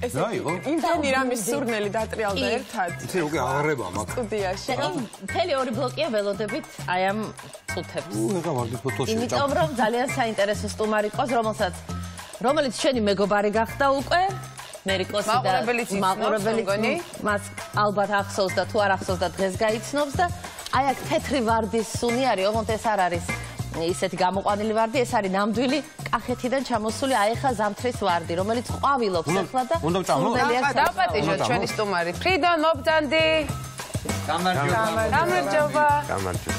იმდენი რამის სურნელი დატრიალდა ერთად. იცი უკვე აღრება მაგ სტუდიაში. მთელი ორი ბლოკია ველოდებით აი ამ წუთებს. ეხა ვარდის ფოტოში. იმიტომ რომ ძალიან საინტერესო სტუმარი ყავს, რომელიც შენი მეგობარი გახდა უკვე. მერიკოსი და მაყურებელი მას ალბათ ახსოვს და თუ არ ახსოვს და დღეს გაიცნობს და აი აქ თეთრი ვარდის სუნი არის, ოღონდ ეს არ არის ისეთი გამოყვანილი ვარდი, ეს არის ნამდვილი კახეთიდან ჩამოსული აიხა ზამთრის ვარდი, რომელიც ყვავილობს ახლა და დავაპატიჟოთ ჩვენი სტუმარი. ფრიდონ მობძანდი. გამარჯობა.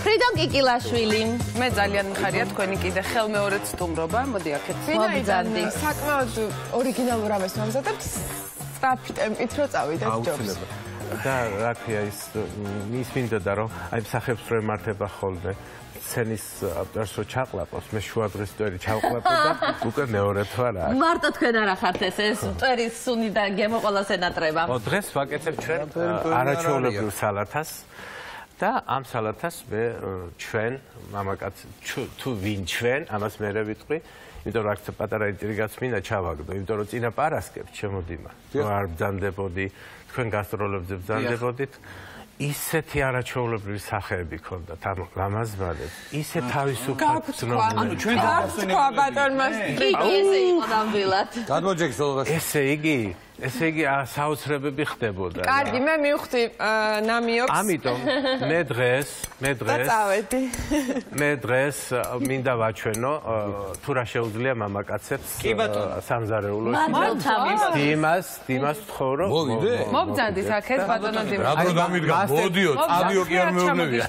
ფრიდონ კიკილაშვილი. მე ძალიან მხარია თქვენი კიდე ხელმეორედ სტუმრობა. მოდი აქეთ მობძანდი. საკმაოდ ორიგინალურ რამეს ვამზადებთ. სწრაფი ტემპით რო წავიდეთ ჯობს. და რა ქვია ის ის მინდოდა რომ აი მსახებს რო ემართება ხოლმე სცენის პერსო ჩაყლაპოს მე შუადღის ტვერი ჩავყლაპე და უკვე მეორე თვარ არის მარტო თქვენ არ ახართ ეს ტვერის სუნი და გემო ყველას ენატრება დღეს ვაკეთებ ჩვენ არაჩვეულებრივ სალათას და ამ სალათას მე ჩვენ მამაკაც თუ ვინ ჩვენ ამას მე ვიტყვი იმიტომ რომ აქ პატარა ინტრიგაც მინდა ჩავაგდო იმიტომ რომ წინა პარასკევს შემოდიმა რომ არ ბრძანდებოდი თქვენ გასტროლებზე ბრძანდებოდით ისეთი არაჩვეულებრივი სახეები ქონდათ ამ ლამაზმალებს ისე თავისუფლად ცნობილი ანუ ჩვენ გავხსნა ბატონმა ესე იყო ნამდვილად გადმოჯექს ხოლმე ესე იგი საოცრებები ხდებოდა კარგი მე მივხვდი ნამიობს ამიტომ მე დღეს წავედი მე დღეს მინდა ვაჩვენო თუ რა შეუძლია მამაკაცებს სამზარეულოში დიმას თხოვრო მობძანდი აქეთ ბატონო დიმას რა პროგრამით მოდიო წავიო კი არ მეუბნებია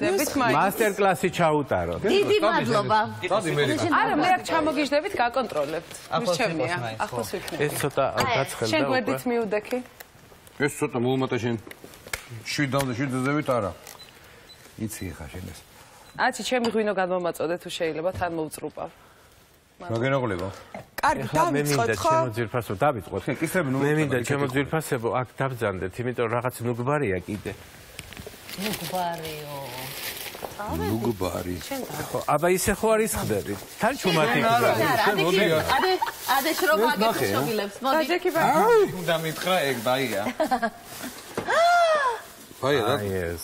მასტერკლასი ჩაუტარო დიდი მადლობა არა მე აქ ჩამოგიждებით გაკონტროლებთ მისჩემია ახლოს ვიქნები ეს ცოტა გაცხელდა შენ გვერდით მიუდექი ეს ცოტა მოუმატა შენ შვიდდაზევით არა იცი ხა შენ ეს აცი ჩემი ღვინო გადმომაწოდე თუ შეიძლება თან მოვწრუპავ რა გენაღლებო კარგი დავიწყოთ ხო ჩემო ძირფასო დავიწყოთ მე მინდა ჩემო ძირფასებო აქ დავძანდეთ იმიტომ რაღაც ნუგბარია კიდე ნუგბარიო ნუგბარი ხო აბა ისე ხო არის ხდები თან ჩუმათი ადე შრომა გეშოგილებს მოდი დაჯექი ბა უნდა მითხრა ეგ ბაია ბაია ეს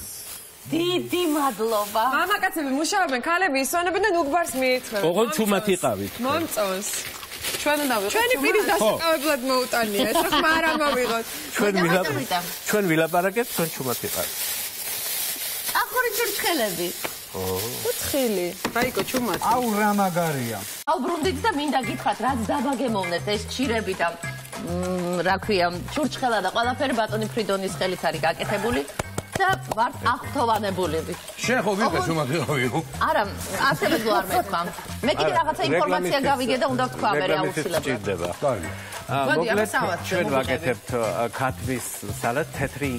დიდი მადლობა მამაკაცები მუშაობენ ქალები ისვენებენ და ნუგბარს მიირთმევენ ოღონდ ჩუმათ იყავით მომწონს ჩვენ უნდა ვიყოთ ჩვენი პირის დასაკავებლად მოუტანია ეს ხმა არ მოვიღოთ ჩვენ ვილაპარაკებთ ჩვენ ჩუმათ იყავით ახური ჩურჩხელები უცხილი რაიკო ჩუმათი აუ რა მაგარია აუბრუნდით და მინდა გითხრათ რაც დაბაგემოვნეთ ეს ჩირები და რა ქვია ჩურჩხელა და ყველაფერი ბატონი ფრიდონის ხელით არის გაკეთებული და ვართ აღფრთოვანებული შენ ხო ვიყე ჩუმათი ყავიო არა ასევე არ მეთქვა მე კიდე რაღაცა ინფორმაცია გავიგე და უნდა ვთქვა მე აუცილებლად კარგი მოკლედ ჩვენ ვაკეთებთ ქათმის სალატს თეთრი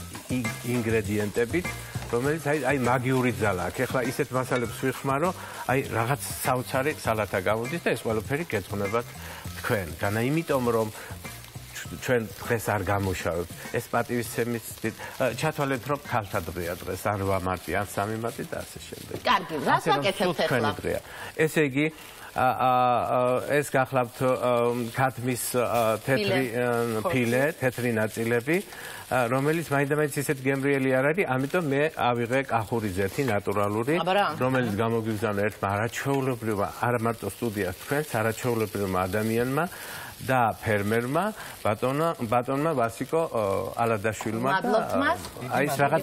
ინგრედიენტებით რომელიც აი მაგიური ძალა აქვს. ეხლა ისეთ მასალებს ვიხმარო, აი რაღაც საოცარი სალათა გამოდის და ეს ყველაფერი გეძღვნებათ თქვენ. განა იმიტომ რომ ჩვენ დღეს არ გამუშავებთ. ეს პატივისცემის ჩათვალეთ რომ ქალთა დღეა დღეს, ან 8 მარტი, ან 3 მარტი და ასე შემდეგ. კარგი, რას ვაკეთებთ ახლა? ესე იგი ეს გახლავთ ქათმის თეთრი ფილე, თეთრი ნაწილები, რომელიც მაინდა-მაინც ისეთ გემრიელი არ არის, ამიტომ მე ავიღე კახური ზეთი ნატურალური, რომელიც გამოგიგზავნა ერთმა არაჩვეულებრივმა, არა მარტო სტუდიას თქვენს, არაჩვეულებრივმა ადამიანმა და ფერმერმა, ბატონმა ვასიკო ალადაშვილმა და აი ეს რაღაც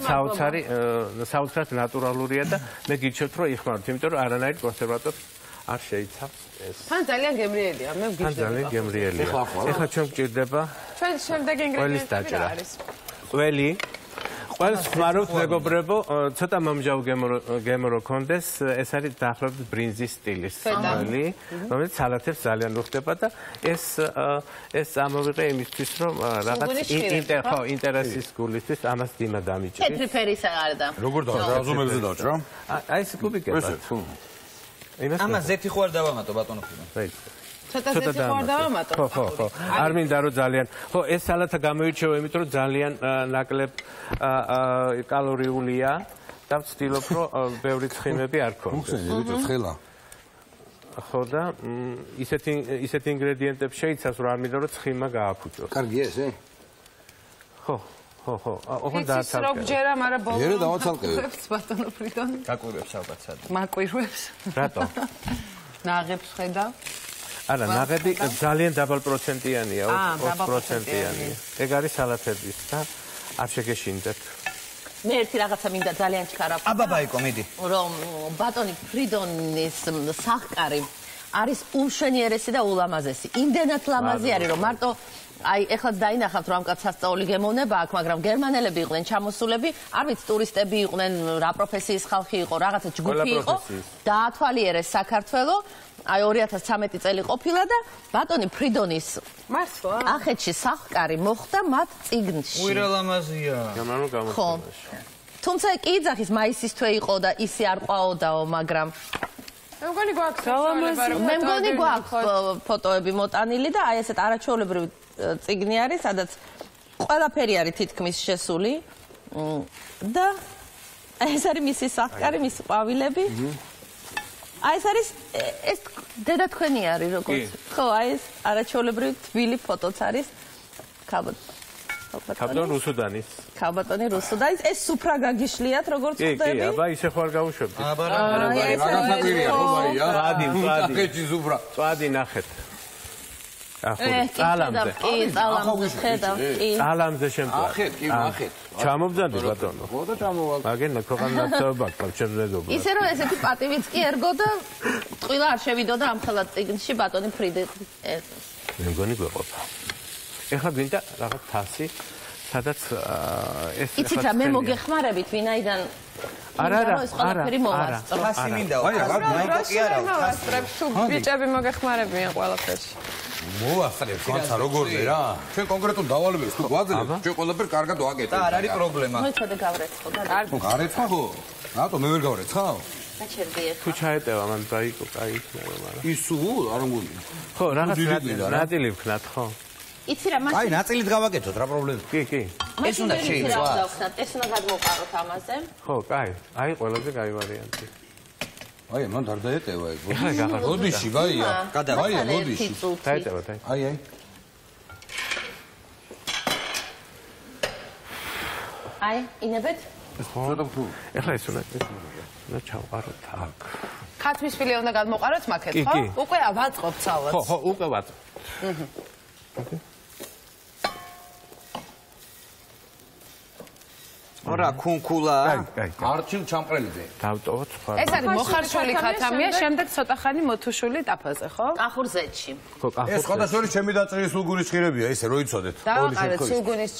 საოცრად ნატურალურია და მე გიჩვენებთ რომ იხმაროთ, იმიტომ რომ არანაირ კონსერვატორს არ შეიცავს ეს. თან ძალიან გემრიელია, მე ვგიჩვენებ. თან ძალიან გემრიელია. ეხლა ჩვენ გვჭირდება ჩვენ შემდეგ ინგრედიენტები რა არის? ყველი. ყველს ხმარობთ მეგობრებო, ცოტა მომჟავ გემო კონდეს, ეს არის დაახლოებით ბრინზის სტილის ყველი, რომელიც სალათებს ძალიან უხდება და ეს ამოვიღე იმისთვის, რომ რაღაც ინტერესის გულისთვის ამას დინა დამიჭრი. თეთრი ფერისა არ და. როგორ დავაზომებზე დავჭრა? აი ეს კუბიკებად. ამას ზეთი ხო არ დავამატო ბატონო ფიდო. ცოტა ზეთი ხო არ დავამატო? ხო. არ მინდა რომ ძალიან. ხო, ეს სალათა გამოირჩევა იმიტომ რომ ძალიან ნაკლებ კალორიულია და ვცდილობ რომ ბევრი ცხიმები არ ქონდეს. უხსენე, ვიტყვი ცხელა. ხო და ისეთ ინგრედიენტებს შეიცავს რომ არ მინდა რომ ცხიმა გააფუჭოს. კარგი ესე? ხო. ოღონდ იცის რომ ჯერა, მაგრამ ბოლოს ერე დავაცალკევებ. ბატონო ფრიდონ. გაკვირვებს ალბათ სად. მაკვირვებს. რატო? ნაღებს ხედავ. არა, ნაღები ძალიან დაბალ პროცენტიანია, 20%-იანია. ეგ არის სალათების და არ შეგეშინდეთ. მე ერთი რაღაცა მინდა ძალიან ჩქარა. აბა ბაიკო, მიდი. რომ ბატონი ფრიდონის სახკარი არის უმშვენიერესი და ულამაზესი. იმდენად ლამაზი არის, რომ მარტო აი ეხლა დაინახავთ რომ ამ კაცს სასწაული გემოვნება აქვს, მაგრამ გერმანელები იყვნენ ჩამოსულები, არ ვიცი ტურისტები იყვნენ, რა პროფესიის ხალხი იყო, რაღაცა ჯგუფი იყო, დაათვალიერეს საქართველო. აი 2013 წელი ყოფილა და ბატონი ფრიდონის მართლა ახეთში სახკარი მოხდა მათ წიგნში. უირალამაზია. გამანო გამოსვლაში. თუმცა კი იძახის მაისის თვე იყო და ისე არ ყვაოდაო, მაგრამ მე მგონი გვაქვს მე მგონი გვაქვს ფოტოები მოტანილი და აი ესეთ არაჩვეულებრივი წიგნი არის, სადაც ყველაფერი არის თითქმის შესული და ეს არის მისი სახკარი, მისი ყვავილები. აი ეს არის ეს დედა თქვენი არის როგორც ხო აი ეს არაჩვეულებრივი თბილი ფოტოც არის ქალბატონი რუსუდანის ქალბატონი რუსუდანის ეს სუფრა გაგიშლიათ როგორც ხდები კი აბა ისე ხარ გავუშვებდი აბა რაღაცა ქვირია ხო ბაია წვადი წვადი ნახეთ წალამზე ხედავ კი წალამზე შემწვა ახეთ კი ნახეთ ჩამობძანდი ბატონო ხო და ჩამოვალ მაგენ ქვეყანასწორობა ჩემზედობა ისე რომ ესეთი პატივიც კი ერგო და ტყილა არ შევიდოდა ამ ხელად წიგნში ბატონი ფრიდე მე მგონი გვეყოფა ეხლა გვინდა რაღაც თასი სადაც ეს იცით რა მე მოგეხმარებით ვინაიდან არა თასი მინდა აი რა მაინდა კი არა ვასწრებს თუ ბიჭები მოგეხმარებიან ყველაფერში მოასწრებს განსა როგორზე რა ჩვენ კონკრეტულ დავალებებს თუ გვაძლევთ ჩვენ ყველაფერს კარგად ვაკეთებთ და არ არის პრობლემა მოიცადე გავრეცხო და გარეცხა ხო რატო მე ვერ გავრეცხავ გაჩერდიე თუ ჩაეტევა მან დაიკო კაი იქნება მაგრამ ისუ არ მგონი ხო რაღაც ნაწილი ვქნათ ხო იცი რა აი ნაწილით გავაკეთოთ რა პრობლემა კი ეს უნდა შეიცვა ეს უნდა გადმოვყაროთ ამაზე ხო კაი აი ყველაზე კაი ვარიანტი აი მან არ დაეტევა ეს ეხლა გახარ მოდიში ბაია ბაია მოდიში დაეტევა აი აი ინებეთ ეხლა ეს უნდა ჩავყაროთ აქ ხათმის ფილი უნდა გადმოვყაროთ მაქეთ ხო უკვე ვაწყობთ ცალად ხო უკვე ვაწყობთ რა ქუნქულა არჩილ ჩამყრელიძე დავტოვოთ სხვა ეს არის მოხარშული ხათამია შემდეგ ცოტა ხანი მოთუშული ტაფაზე ხო კახურზეთში ხო ეს სხვადასხვა ჩემი დაწერილი სულგუნის ჭხირებია ისე რო იცოდეთ დავაყარეთ სულგუნის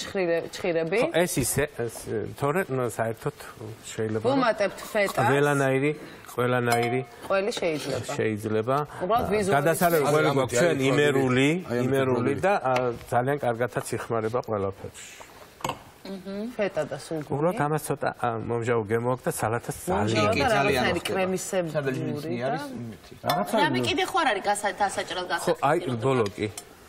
ჭხირები ეს ისე თორე საერთოდ შეიძლება ვუმატებთ ფეტას ყველანაირი ყველი შეიძლება გადასარევი ყველი გვაქვს ჩვენ იმერული და ძალიან კარგადაც იხმარება ყველაფერში ფეტა და სულგუნი. უბრალოდ ამას ცოტა მომჟავო გემოაქვს და სალათას ძალიან არის კრემისებური არის. რამე კიდე ხო არ არის დასაჭრელ ხო აი ბოლოკი.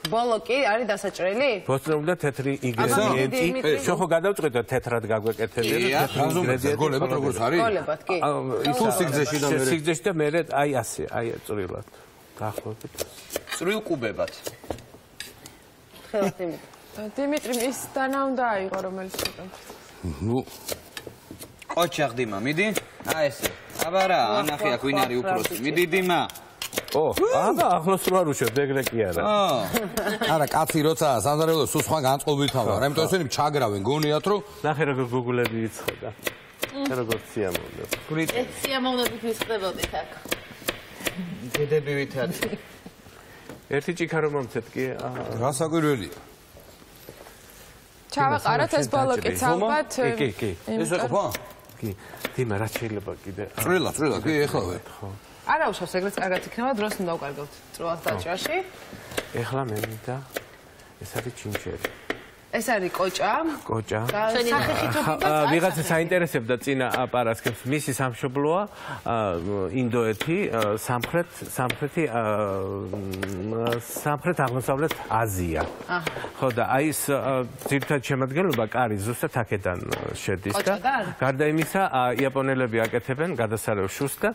ბოლოკი არის დასაჭრელი? ბოსტნეულ და თეთრი ინგრედიენტი. შეხო გადავწყვიტოთ თეთრად გაგვეკეთებია და თეთრი ინგრედიენტი. გოლებად როგორც არის? გოლებად კი. თუ სიგზეში და მე სიგზეში და მე აი ასე აი წვრილად. დაახლოებით. წვრილ კუბებად. ხელათი დიმიტრი ის დანა უნდა აიღო რომელიც თქვენ. ნუ ოჩახ დიმა მიდი? აი ესე. აბა რა, ანახი აქ ვინ არის უფროსი? მიდი დიმა. ო, აბა ახლოს რა რუშევ, ეგრე კი არა. არა, კაცი როცა სანდარელო სულ სხვა განწყობილ თავარ. ამიტომ ესენი ჩაგრავენ, გონიათ რომ ნახე როგორ გუგლები იცხება. როგორ სიამოვნებო. ეს სიამოვნებით ვისწრებოდით აქ. დედებივითაც. ერთი ჭიქა რომ მომცეთ კი? გასაკვირველი. ჩავაყაროთ ეს ბოლოკიც ალბათ. კი. ეს ეყოფა? კი. დიმა რა შეიძლება კიდე? წვრილა, კი ეხლავე. ხო. არა უშავს ეგრეც კარგად იქნება დროს უნდა დავკარგავთ წრუას დაჭრაში. ეხლა მე მინდა ეს არის ჩინჩერი. ეს არის კოჭა. ვიღაცა საინტერესებდა წინა აპარასკევს მისი სამშობლოა ინდოეთი, სამხრეთ აღმოსავლეთ აზია. ხო და აი ეს ძირითადად შემადგენლობა კარი ზუსტად აქედან შედის და გარდა იმისა იაპონელები აკეთებენ გადასარევ შუს და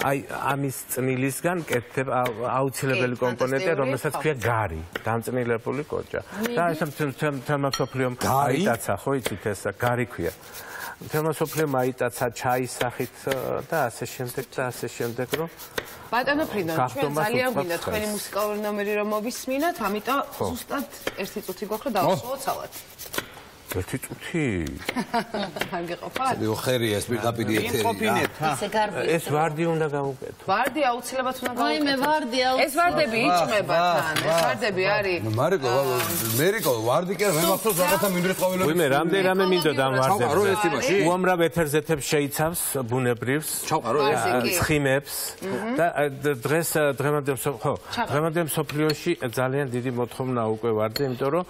აი ამის წნილისგან კეთდება აუცილებელი კომპონენტია რომელსაც ქვია გარი, დამწნილებული კოჭა. და ეს მთელმა მსოფლიომ აიტაცა, ხო იცით ეს გარი ქვია. მთელმა მსოფლიომ აიტაცა ჩაის სახით და ასე შემდეგ, რომ ბატონო ფრიდონ, ჩვენ ძალიან გვინდა თქვენი მუსიკალური ნომერი რომ მოვისმინოთ, ამიტომ ზუსტად 1 წუთი გვაქვს რომ დავსვათ ცალად. 1 წუთი? გაგეყოფათ? ხერია ეს პირდაპირ ეთერი. ეს ვარდი უნდა გავუკეთო. ვარდი აუცილებლად უნდა გავუკეთო. აი მე ვარდი აუცილებლად. ეს ვარდები იჭმება თან, ეს ვარდები არის. მერიკო ვარდი კი მე მახსოვს რაღაცა მინდრეს ყოველდღე. ვიმე, რამდენიმე მინდოდა ამ ვარდებს. უამრავ ეთერზეთებს შეიცავს ბუნებრივს, ცხიმებს და დღემდე მსოფლიოში ძალიან დიდი მოთხოვნა უკვე ვარდზე, იმიტომ რომ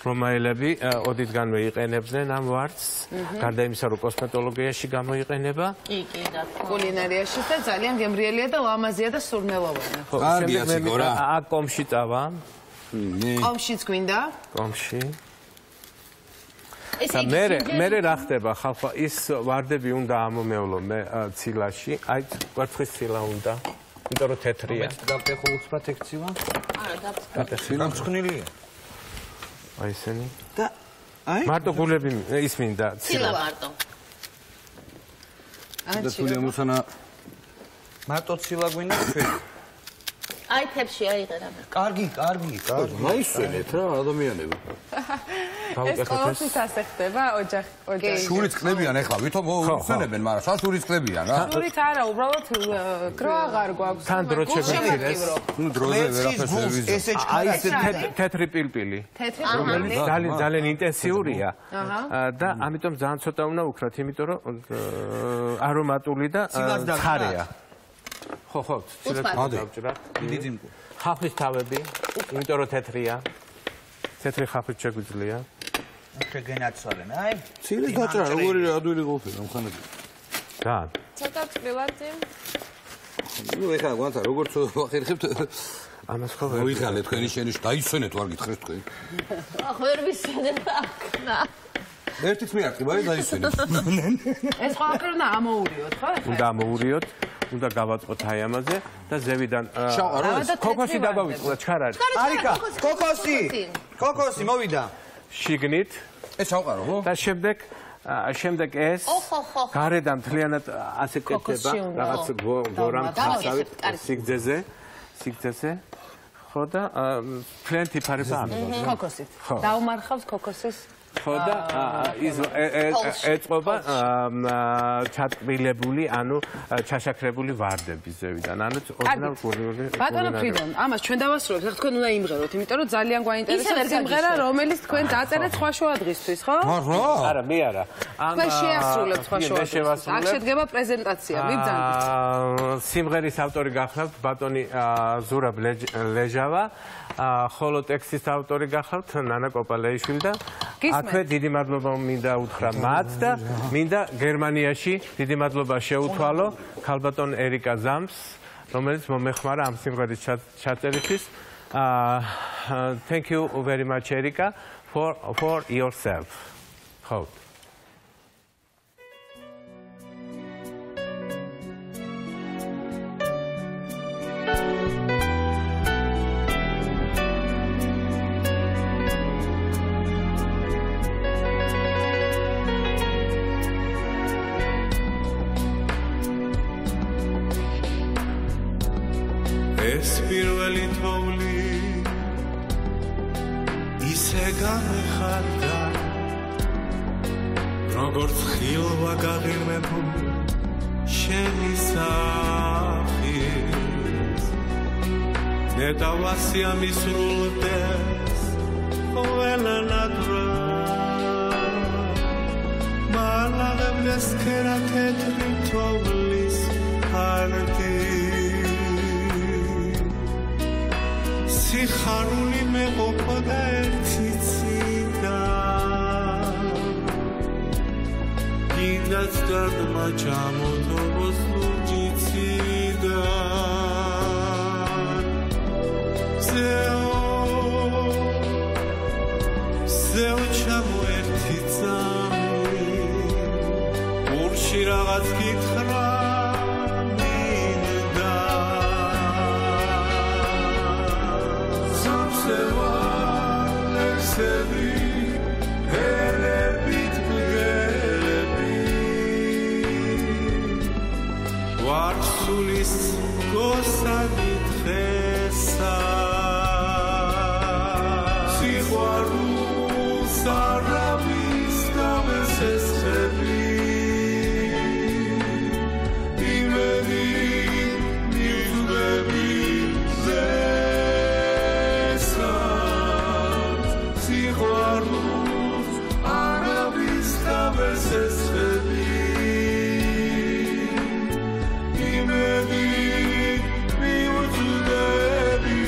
რომაელები ოდითგანვე იყენებდნენ ამ ვარდს, გარდა იმისა, რომ კოსმეტოლოგიაში გამოიყენება. კი, და კულინარიაში და ძალიან გემრიელია და ლამაზია და სურნელოვანი. კარგია ციგო რა. აქ კომში წავა. კომშიც გვინდა? კომში. მე რა ხდება ხალხო, ის ვარდები უნდა ამომევლო მე ცილაში, აი კვერცხის ცილა უნდა. იმიტომ რომ თეთრია. გაფეხო უცბად ექცივა? არა, ცილა მწვნილია. აი ესენი. და აი მარტო გულები ის მინდა ცილა მარტო. და თულია მოსანა მარტო ცილა გვინდა ჩვენ. აი თებში აიღერა. კარგი. მაისვენეთ რა ადამიანები. ეს ყოველთვის ასე ხდება ოჯახი. შურიც ყლებიან ახლა, ვითომ უსვენებენ, მაგრამ საშურიც ყლებიან რა. შურით არა, უბრალოდ გრო აღარ გვაქვს. თან დრო შეგვიძლია. ნუ დროზე ვერაფერს ვერ ვიზო. აი ეს თეთრი პილპილი. რომელიც ძალიან ინტენსიურია და ამიტომ ძალიან ცოტა უნდა უქრათ, იმიტომ რომ არომატული და ცხარეა. ხო, ცილად დავჭრა. დიდი მკუ. ხალხის თავები, იმიტომ რომ თეთრია. თეთრი ხალხით შეგვიძლია. შეგენაცვალენ, აი. ცილის დაჭრა როგორი ადვილი ყოფილა მხანად. რა? ცოტა წვრილად. ნუ ეხლა გვანცა როგორც ვახერხებთ ამას ხო ვერ მოიხალე თქვენი შენიშ დაიცვენეთ ვარ გითხრეს თქვენ. ახ ვერ ვისვენებ აკნა. ერთიც მიარტყი, მაგრამ დაიცვენეთ. ეს ყველაფერი უნდა ამოურიოთ, ხო? უნდა ამოურიოთ, უნდა გავაწყოთ აი ამაზე და ზევიდან ქოკოსი დაგავიწყოთ, ჩქარარი. არიკა, ქოკოსი მოვიდა. შიგნით ეს ჩავყარო, ხო? და შემდეგ ეს გარედან მთლიანად ასე კეთდება, რაღაც გორამ ხასავით სიგძეზე, ხო და მთლიან თიფარება ამბობს. ქოკოსით. დაუმარხავს ქოკოსის ხო და ეწყობა ჩატყბილებული, ანუ ჩაშაქრებული ვარდები ზევიდან, ანუ ოდნავ გურიული. ბატონო ფრიდონ, ამას ჩვენ დავასრულებთ, ახლა თქვენ უნდა იმღეროთ, იმიტომ რომ ძალიან გვაინტერესებს სიმღერა, რომელიც თქვენ დაწერეთ სხვა შოადღისთვის, ხო? არა, მე არა. თქვენ შეასრულებთ სხვა შოადღისთვის. აქ შედგება პრეზენტაცია, მიბრძანეთ. სიმღერის ავტორი გახლავთ ბატონი ზურაბ ლეჟავა, ხოლო ტექსტის ავტორი გახლავთ ნანა კოპალეიშვილი და აქვე დიდი მადლობა მინდა უთხრა მათ და მინდა გერმანიაში დიდი მადლობა შეუთვალო ქალბატონ ერიკა ზამს, რომელიც მომეხმარა ამ სიმღერის ჩაწერისთვის. Thank you very much Erika for yourself. Hold. ეს პირველი თოვლი ისე გამეხარდა როგორც ხილვა გაღირმებული შენი სახის ნეტავასია მისრულდეს ყველანადრა მალაღებდეს ქერა თეთრი თოვლის ფარდი სიხარული მეყოფოდა ერთი წიდა კიდაც დარდმა ჩამოთოვოს ლურჯი წიდა ზეო ჩამო ერთი წამი ურში რაღაც გითხრა სულის გოსანი დღესა სიყვარულს არავის გამესესხები იმედი მივხვდები ზესად სიყვარულს არავის გამესესხები იმედი მივხვდები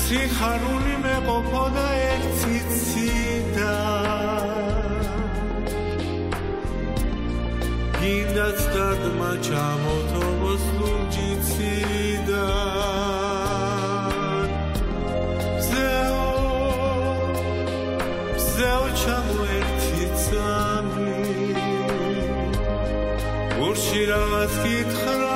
სიხარული მეყოფოდა ერთ ციციდან გინდაც დადმა ჩამოთოვოს ლურჯიციდან მზეო ჩამო ერთი წამი გურში რაღაც გითხრა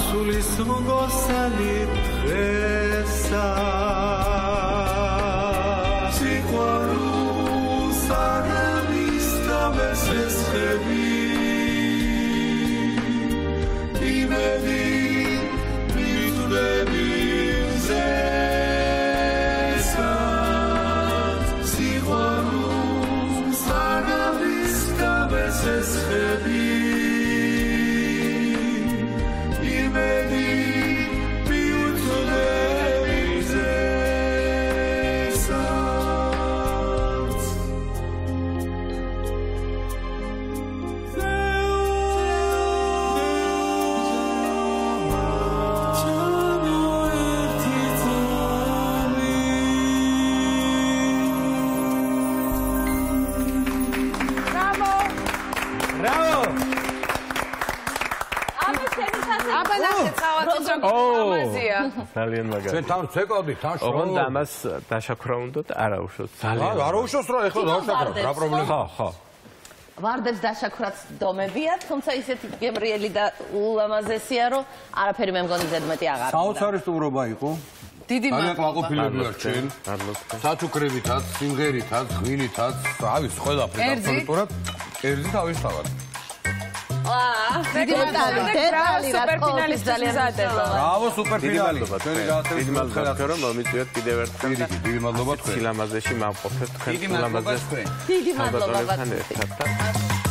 სულის გოსანი დღესა სიყვარულს არავის გამესესხები იმედი მივხვდები ზესად სიყვარულს არავის გამესესხები ძალიან მაგარი. ჩვენ თავს ვეკავდით, თავს შოუ. ოღონდ ამას დაშაქრა უნდათ, არა უშოთ. ძალიან. არა უშოს რა, ეხლა დაშაქრა, რა პრობლემაა? ხო. ვარდებს დაშაქრაც დომებია, თუმცა ისეთი გემრიელი და ულამაზესია, რომ არაფერი მე მგონი ზედმეტი აღარ. საოცარისტუმრობა იყო. დიდი მადლობა. ძალიან კმაყოფილები ვარ ჩვენ. სათუქრებითაც, სიმღერითაც, ღვინითაც, ავის ყველაფერი აბსოლუტურად. კერძი თავისთავად. დეტალი სუპერფინალის ძალიან მზადება. ბრავო სუპერფინალი. ჩვენი დიდი მადლობა თქვენ რომ მომიწვიეთ კიდევ ერთხელ. დიდი მადლობა თქვენ. სილამაზეში მავყოფეთ თქვენ სილამაზეს. დიდი მადლობა. ერთად.